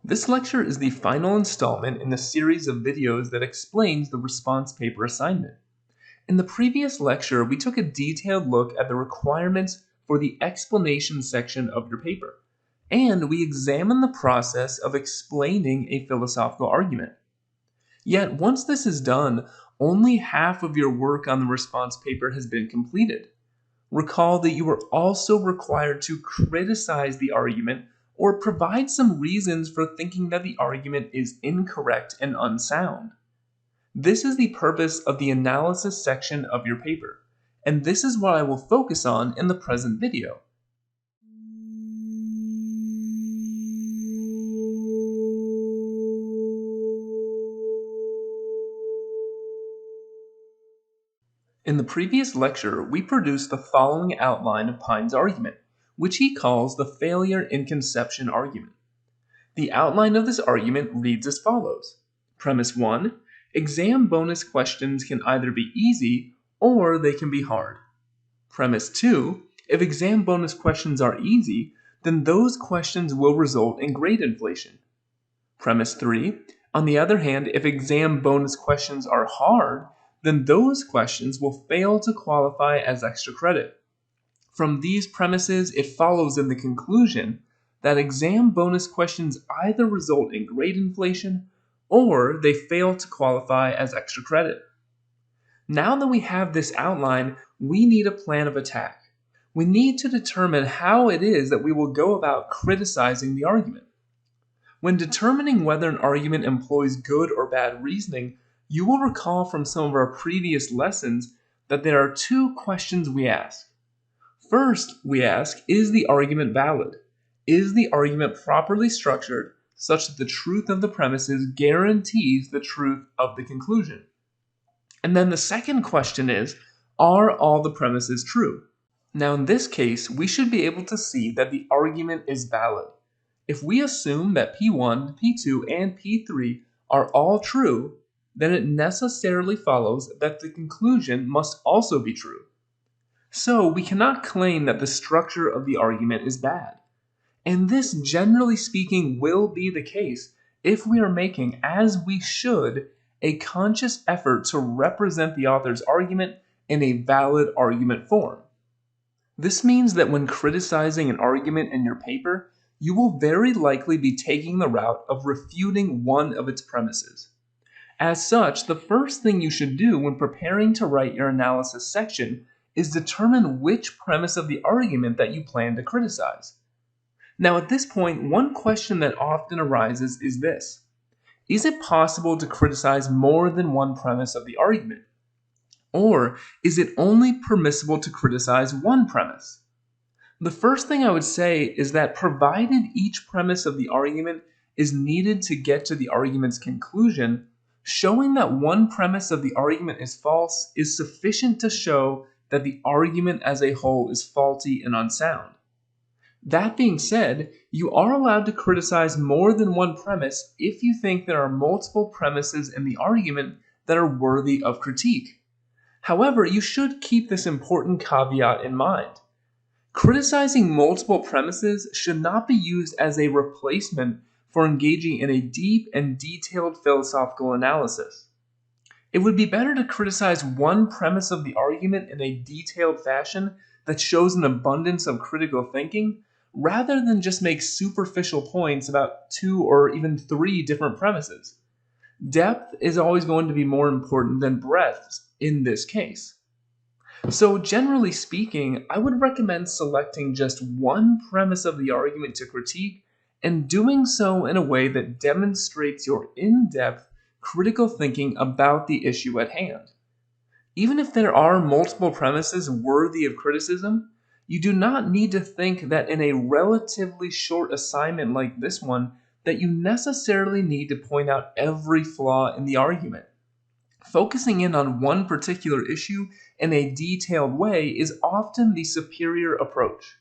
This lecture is the final installment in the series of videos that explains the response paper assignment. In the previous lecture, we took a detailed look at the requirements for the explanation section of your paper, and we examined the process of explaining a philosophical argument. Yet, once this is done, only half of your work on the response paper has been completed. Recall that you are also required to criticize the argument or provide some reasons for thinking that the argument is incorrect and unsound. This is the purpose of the analysis section of your paper, and this is what I will focus on in the present video. In the previous lecture, we produced the following outline of Pine's argument, which he calls the failure in conception argument. The outline of this argument reads as follows. Premise 1, exam bonus questions can either be easy or they can be hard. Premise 2, if exam bonus questions are easy, then those questions will result in grade inflation. Premise 3, on the other hand, if exam bonus questions are hard, then those questions will fail to qualify as extra credit. From these premises, it follows in the conclusion that exam bonus questions either result in grade inflation or they fail to qualify as extra credit. Now that we have this outline, we need a plan of attack. We need to determine how it is that we will go about criticizing the argument. When determining whether an argument employs good or bad reasoning, you will recall from some of our previous lessons that there are two questions we ask. First, we ask, is the argument valid? Is the argument properly structured such that the truth of the premises guarantees the truth of the conclusion? And then the second question is, are all the premises true? Now in this case, we should be able to see that the argument is valid. If we assume that P1, P2, and P3 are all true, then it necessarily follows that the conclusion must also be true. So we cannot claim that the structure of the argument is bad. And this, generally speaking, will be the case if we are making, as we should, a conscious effort to represent the author's argument in a valid argument form. This means that when criticizing an argument in your paper, you will very likely be taking the route of refuting one of its premises. As such, the first thing you should do when preparing to write your analysis section is determine which premise of the argument that you plan to criticize. Now at this point, one question that often arises is this. Is it possible to criticize more than one premise of the argument? Or is it only permissible to criticize one premise? The first thing I would say is that provided each premise of the argument is needed to get to the argument's conclusion, showing that one premise of the argument is false is sufficient to show that the argument as a whole is faulty and unsound. That being said, you are allowed to criticize more than one premise if you think there are multiple premises in the argument that are worthy of critique. However, you should keep this important caveat in mind. Criticizing multiple premises should not be used as a replacement for engaging in a deep and detailed philosophical analysis. It would be better to criticize one premise of the argument in a detailed fashion that shows an abundance of critical thinking, rather than just make superficial points about 2 or even 3 different premises. Depth is always going to be more important than breadth in this case. So generally speaking, I would recommend selecting just one premise of the argument to critique and doing so in a way that demonstrates your in-depth critical thinking about the issue at hand. Even if there are multiple premises worthy of criticism, you do not need to think that in a relatively short assignment like this one that you necessarily need to point out every flaw in the argument. Focusing in on one particular issue in a detailed way is often the superior approach.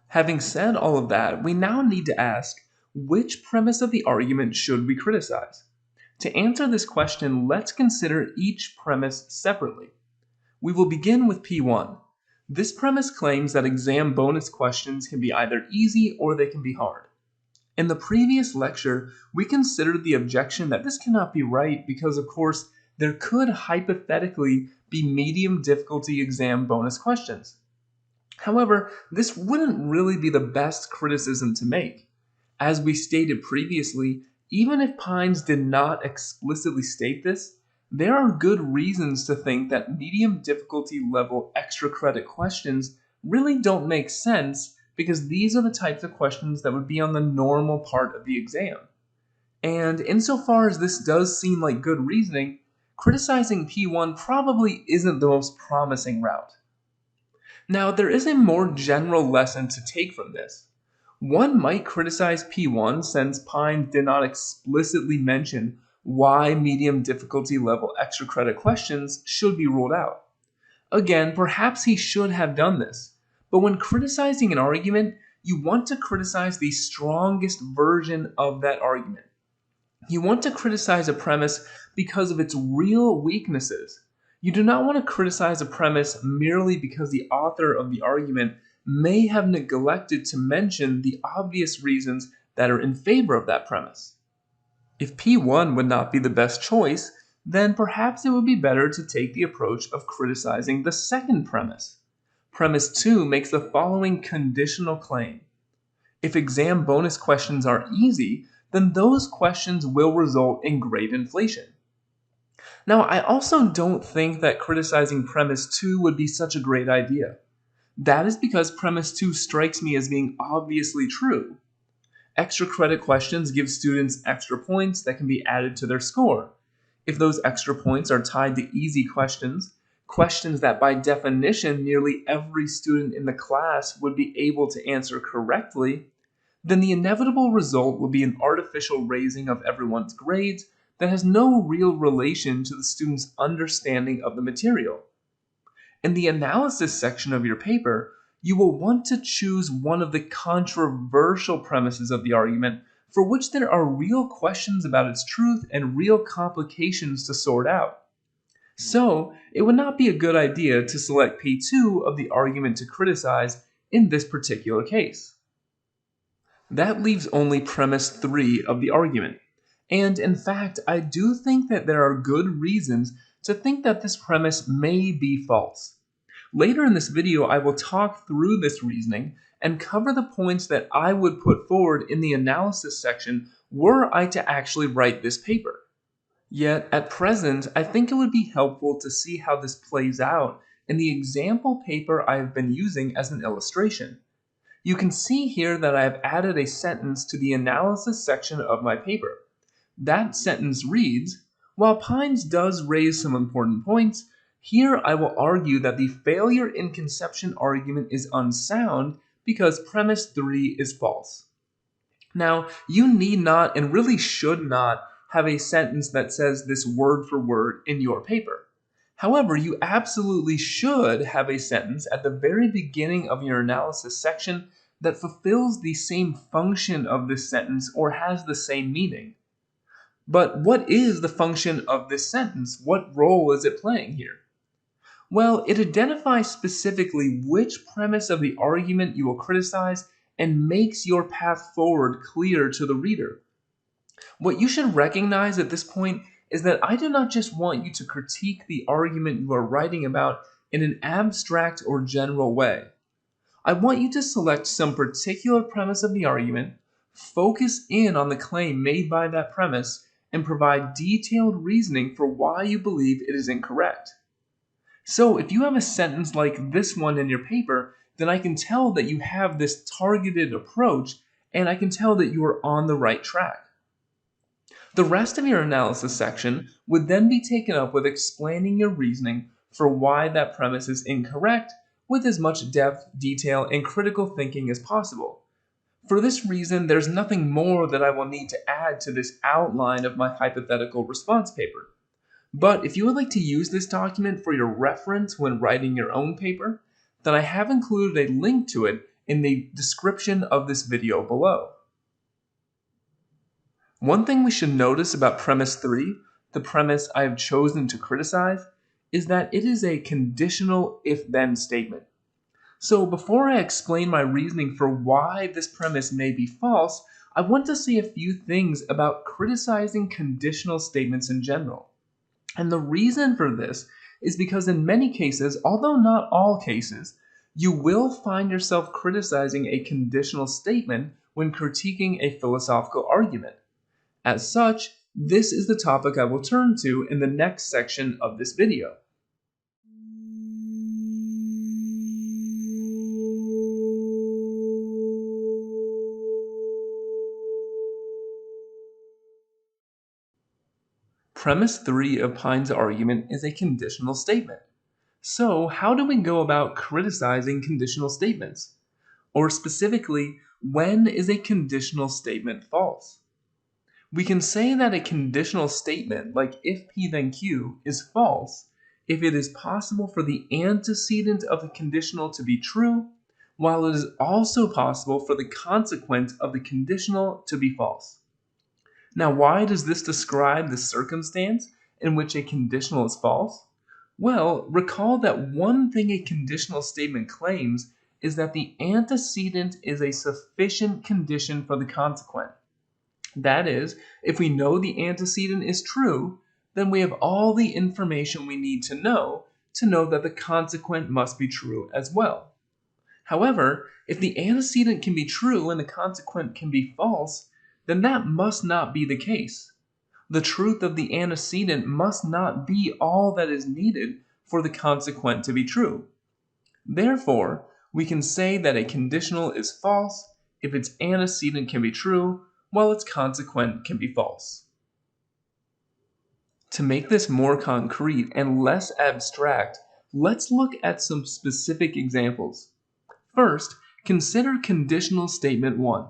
Having said all of that, we now need to ask, which premise of the argument should we criticize? To answer this question, let's consider each premise separately. We will begin with P1. This premise claims that exam bonus questions can be either easy or they can be hard. In the previous lecture, we considered the objection that this cannot be right because, of course, there could hypothetically be medium difficulty exam bonus questions. However, this wouldn't really be the best criticism to make. As we stated previously, even if Pines did not explicitly state this, there are good reasons to think that medium difficulty level extra credit questions really don't make sense because these are the types of questions that would be on the normal part of the exam. And insofar as this does seem like good reasoning, criticizing P1 probably isn't the most promising route. Now, there is a more general lesson to take from this. One might criticize P1 since Pine did not explicitly mention why medium difficulty level extra credit questions should be ruled out. Again, perhaps he should have done this, but when criticizing an argument, you want to criticize the strongest version of that argument. You want to criticize a premise because of its real weaknesses. You do not want to criticize a premise merely because the author of the argument may have neglected to mention the obvious reasons that are in favor of that premise. If P1 would not be the best choice, then perhaps it would be better to take the approach of criticizing the second premise. Premise 2 makes the following conditional claim. If exam bonus questions are easy, then those questions will result in grade inflation. Now, I also don't think that criticizing premise 2 would be such a great idea. That is because premise 2 strikes me as being obviously true. Extra credit questions give students extra points that can be added to their score. If those extra points are tied to easy questions, questions that by definition nearly every student in the class would be able to answer correctly, then the inevitable result will be an artificial raising of everyone's grades that has no real relation to the student's understanding of the material. In the analysis section of your paper, you will want to choose one of the controversial premises of the argument for which there are real questions about its truth and real complications to sort out. So, it would not be a good idea to select P2 of the argument to criticize in this particular case. That leaves only premise 3 of the argument. And in fact, I do think that there are good reasons to think that this premise may be false. Later in this video, I will talk through this reasoning and cover the points that I would put forward in the analysis section were I to actually write this paper. Yet, at present, I think it would be helpful to see how this plays out in the example paper I have been using as an illustration. You can see here that I have added a sentence to the analysis section of my paper. That sentence reads, "While Pines does raise some important points, here I will argue that the failure in conception argument is unsound because premise 3 is false." Now, you need not and really should not have a sentence that says this word for word in your paper. However, you absolutely should have a sentence at the very beginning of your analysis section that fulfills the same function of this sentence or has the same meaning. But what is the function of this sentence? What role is it playing here? Well, it identifies specifically which premise of the argument you will criticize and makes your path forward clear to the reader. What you should recognize at this point is that I do not just want you to critique the argument you are writing about in an abstract or general way. I want you to select some particular premise of the argument, focus in on the claim made by that premise, and provide detailed reasoning for why you believe it is incorrect. So if you have a sentence like this one in your paper, then I can tell that you have this targeted approach, and I can tell that you are on the right track. The rest of your analysis section would then be taken up with explaining your reasoning for why that premise is incorrect with as much depth, detail, and critical thinking as possible. For this reason, there's nothing more that I will need to add to this outline of my hypothetical response paper. But if you would like to use this document for your reference when writing your own paper, then I have included a link to it in the description of this video below. One thing we should notice about premise 3, the premise I have chosen to criticize, is that it is a conditional if-then statement. So before I explain my reasoning for why this premise may be false, I want to say a few things about criticizing conditional statements in general. And the reason for this is because in many cases, although not all cases, you will find yourself criticizing a conditional statement when critiquing a philosophical argument. As such, this is the topic I will turn to in the next section of this video. Premise 3 of Pine's argument is a conditional statement. So, how do we go about criticizing conditional statements? Or specifically, when is a conditional statement false? We can say that a conditional statement, like if P then Q, is false if it is possible for the antecedent of the conditional to be true, while it is also possible for the consequent of the conditional to be false. Now, why does this describe the circumstance in which a conditional is false? Well, recall that one thing a conditional statement claims is that the antecedent is a sufficient condition for the consequent. That is, if we know the antecedent is true, then we have all the information we need to know that the consequent must be true as well. However, if the antecedent can be true and the consequent can be false, then that must not be the case. The truth of the antecedent must not be all that is needed for the consequent to be true. Therefore, we can say that a conditional is false if its antecedent can be true, while its consequent can be false. To make this more concrete and less abstract, let's look at some specific examples. First, consider conditional statement 1.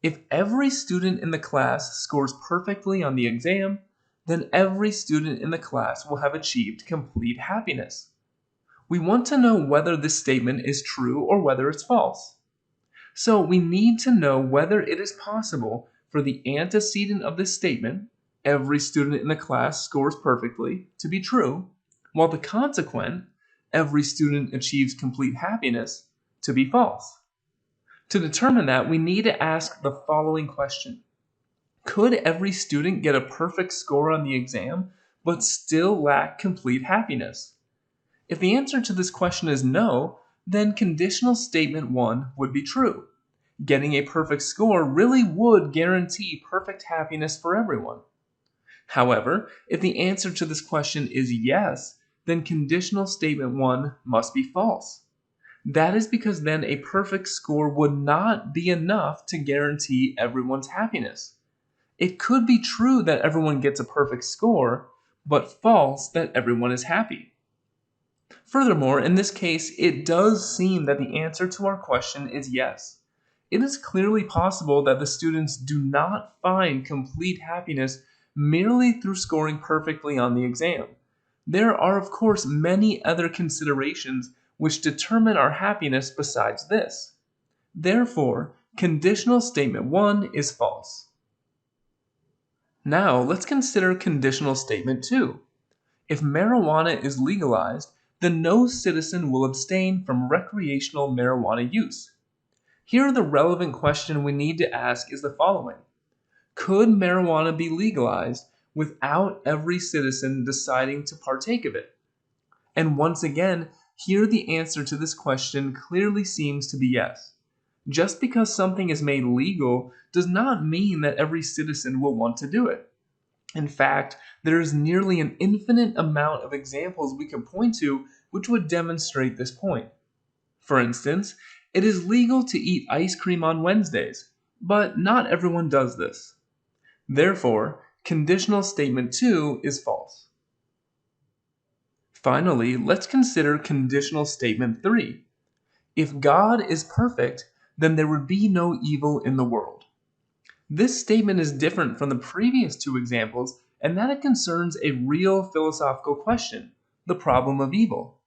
If every student in the class scores perfectly on the exam, then every student in the class will have achieved complete happiness. We want to know whether this statement is true or whether it's false. So we need to know whether it is possible for the antecedent of this statement, every student in the class scores perfectly, to be true, while the consequent, every student achieves complete happiness, to be false. To determine that, we need to ask the following question. Could every student get a perfect score on the exam, but still lack complete happiness? If the answer to this question is no, then conditional statement 1 would be true. Getting a perfect score really would guarantee perfect happiness for everyone. However, if the answer to this question is yes, then conditional statement 1 must be false. That is because then a perfect score would not be enough to guarantee everyone's happiness. It could be true that everyone gets a perfect score, but false that everyone is happy. Furthermore, in this case, it does seem that the answer to our question is yes. It is clearly possible that the students do not find complete happiness merely through scoring perfectly on the exam. There are, of course, many other considerations which determine our happiness besides this. Therefore, conditional statement 1 is false. Now, let's consider conditional statement 2. If marijuana is legalized, then no citizen will abstain from recreational marijuana use. Here, the relevant question we need to ask is the following. Could marijuana be legalized without every citizen deciding to partake of it? And once again, here the answer to this question clearly seems to be yes. Just because something is made legal does not mean that every citizen will want to do it. In fact, there is nearly an infinite amount of examples we can point to which would demonstrate this point. For instance, it is legal to eat ice cream on Wednesdays, but not everyone does this. Therefore, conditional statement 2 is false. Finally, let's consider conditional statement 3. If God is perfect, then there would be no evil in the world. This statement is different from the previous two examples in that it concerns a real philosophical question, the problem of evil.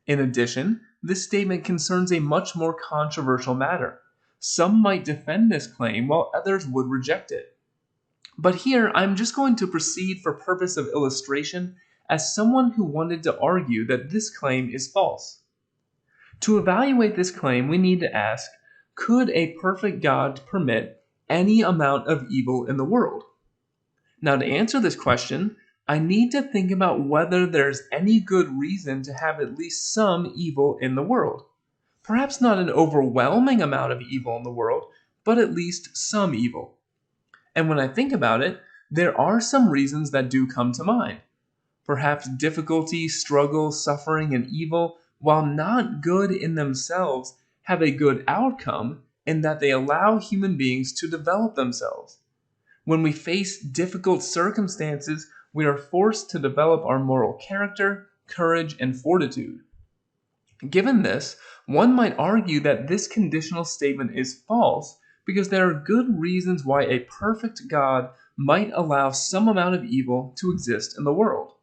In addition, this statement concerns a much more controversial matter. Some might defend this claim while others would reject it. But here, I'm just going to proceed for purpose of illustration as someone who wanted to argue that this claim is false. To evaluate this claim, we need to ask, could a perfect God permit any amount of evil in the world? Now, to answer this question, I need to think about whether there's any good reason to have at least some evil in the world. Perhaps not an overwhelming amount of evil in the world, but at least some evil. And when I think about it, there are some reasons that do come to mind. Perhaps difficulty, struggle, suffering, and evil, while not good in themselves, have a good outcome in that they allow human beings to develop themselves. When we face difficult circumstances, we are forced to develop our moral character, courage, and fortitude. Given this, one might argue that this conditional statement is false because there are good reasons why a perfect God might allow some amount of evil to exist in the world.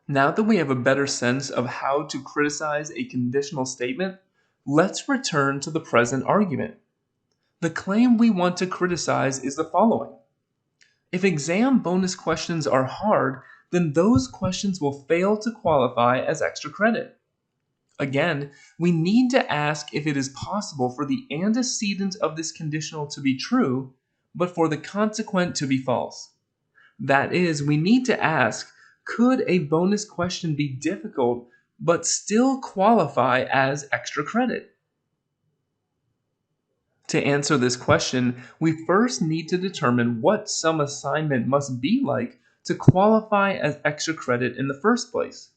Now that we have a better sense of how to criticize a conditional statement, let's return to the present argument. The claim we want to criticize is the following. If exam bonus questions are hard, then those questions will fail to qualify as extra credit. Again, we need to ask if it is possible for the antecedent of this conditional to be true, but for the consequent to be false. That is, we need to ask, could a bonus question be difficult but still qualify as extra credit? To answer this question, we first need to determine what some assignment must be like to qualify as extra credit in the first place.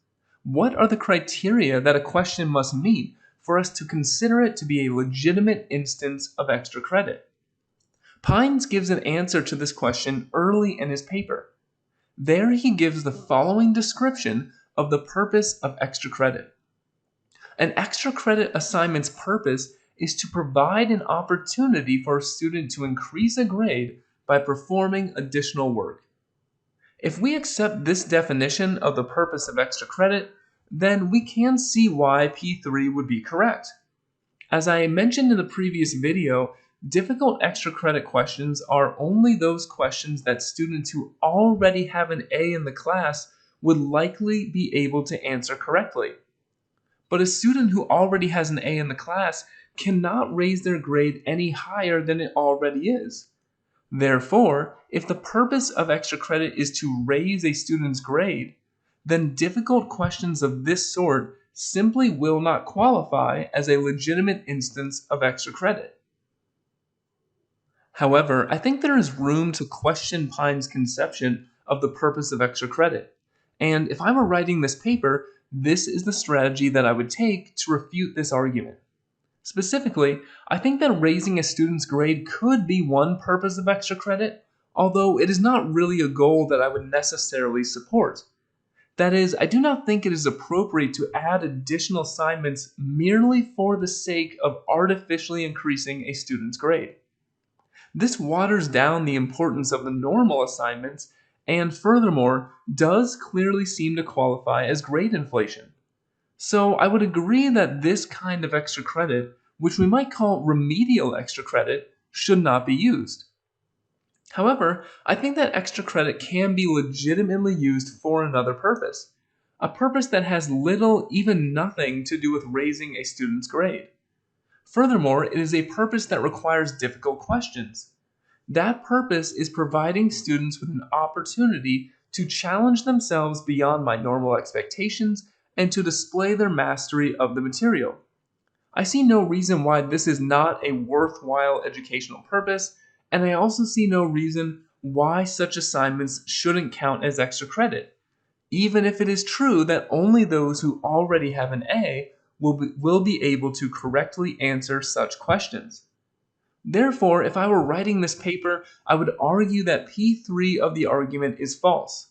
What are the criteria that a question must meet for us to consider it to be a legitimate instance of extra credit? Pines gives an answer to this question early in his paper. There he gives the following description of the purpose of extra credit. An extra credit assignment's purpose is to provide an opportunity for a student to increase a grade by performing additional work. If we accept this definition of the purpose of extra credit, then we can see why P3 would be correct. As I mentioned in the previous video, difficult extra credit questions are only those questions that students who already have an A in the class would likely be able to answer correctly. But a student who already has an A in the class cannot raise their grade any higher than it already is. Therefore, if the purpose of extra credit is to raise a student's grade, then difficult questions of this sort simply will not qualify as a legitimate instance of extra credit. However, I think there is room to question Pine's conception of the purpose of extra credit. And if I were writing this paper, this is the strategy that I would take to refute this argument. Specifically, I think that raising a student's grade could be one purpose of extra credit, although it is not really a goal that I would necessarily support. That is, I do not think it is appropriate to add additional assignments merely for the sake of artificially increasing a student's grade. This waters down the importance of the normal assignments and furthermore does clearly seem to qualify as grade inflation. So I would agree that this kind of extra credit, which we might call remedial extra credit, should not be used. However, I think that extra credit can be legitimately used for another purpose, a purpose that has little, even nothing, to do with raising a student's grade. Furthermore, it is a purpose that requires difficult questions. That purpose is providing students with an opportunity to challenge themselves beyond my normal expectations and to display their mastery of the material. I see no reason why this is not a worthwhile educational purpose, and I also see no reason why such assignments shouldn't count as extra credit, even if it is true that only those who already have an A will be able to correctly answer such questions. Therefore, if I were writing this paper, I would argue that P3 of the argument is false.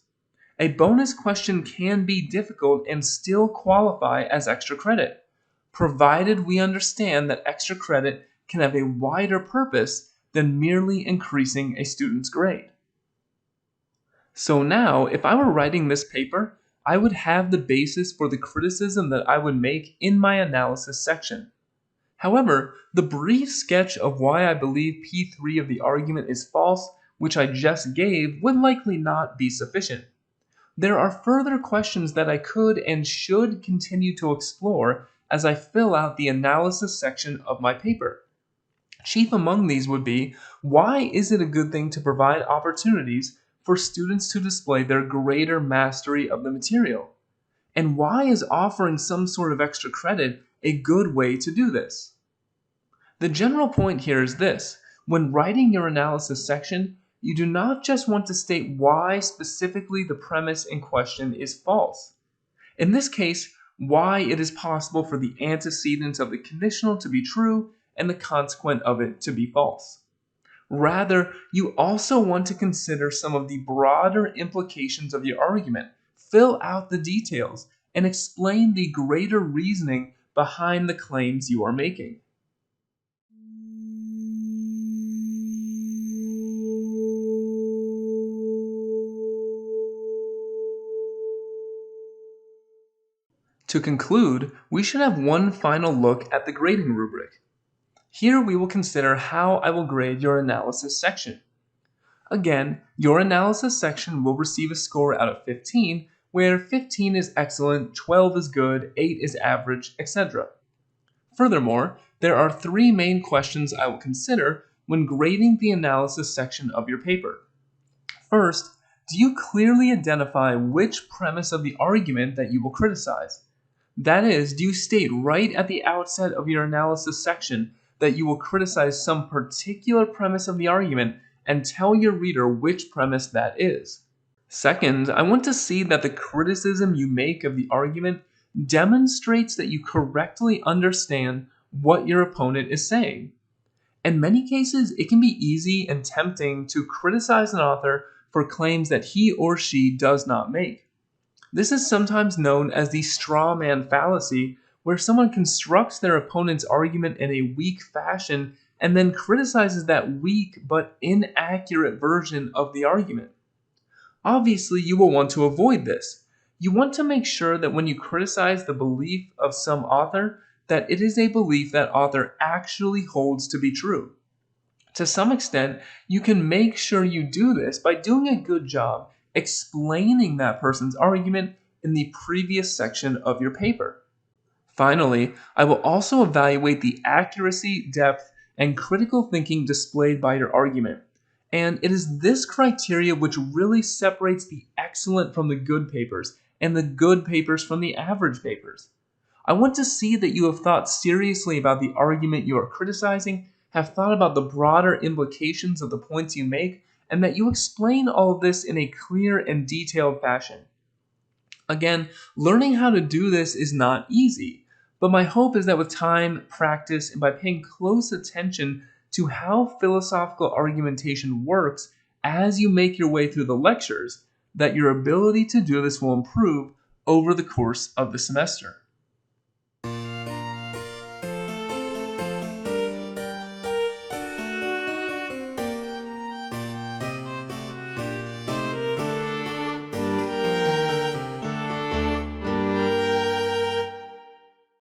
A bonus question can be difficult and still qualify as extra credit, provided we understand that extra credit can have a wider purpose than merely increasing a student's grade. So now, if I were writing this paper, I would have the basis for the criticism that I would make in my analysis section. However, the brief sketch of why I believe P3 of the argument is false which I just gave, would likely not be sufficient. There are further questions that I could and should continue to explore as I fill out the analysis section of my paper. Chief among these would be, why is it a good thing to provide opportunities for students to display their greater mastery of the material? And why is offering some sort of extra credit a good way to do this? The general point here is this: when writing your analysis section, you do not just want to state why specifically the premise in question is false. In this case, why it is possible for the antecedent of the conditional to be true and the consequent of it to be false. Rather, you also want to consider some of the broader implications of your argument, fill out the details, and explain the greater reasoning behind the claims you are making. To conclude, we should have one final look at the grading rubric. Here we will consider how I will grade your analysis section. Again, your analysis section will receive a score out of 15, where 15 is excellent, 12 is good, 8 is average, etc. Furthermore, there are 3 main questions I will consider when grading the analysis section of your paper. First, do you clearly identify which premise of the argument that you will criticize? That is, do you state right at the outset of your analysis section that you will criticize some particular premise of the argument and tell your reader which premise that is? Second, I want to see that the criticism you make of the argument demonstrates that you correctly understand what your opponent is saying. In many cases, it can be easy and tempting to criticize an author for claims that he or she does not make. This is sometimes known as the straw man fallacy, where someone constructs their opponent's argument in a weak fashion and then criticizes that weak but inaccurate version of the argument. Obviously, you will want to avoid this. You want to make sure that when you criticize the belief of some author, that it is a belief that author actually holds to be true. To some extent, you can make sure you do this by doing a good job explaining that person's argument in the previous section of your paper. Finally, I will also evaluate the accuracy, depth, and critical thinking displayed by your argument. And it is this criteria which really separates the excellent from the good papers and the good papers from the average papers. I want to see that you have thought seriously about the argument you are criticizing, have thought about the broader implications of the points you make, and that you explain all of this in a clear and detailed fashion. Again, learning how to do this is not easy, but my hope is that with time, practice, and by paying close attention to how philosophical argumentation works as you make your way through the lectures, that your ability to do this will improve over the course of the semester.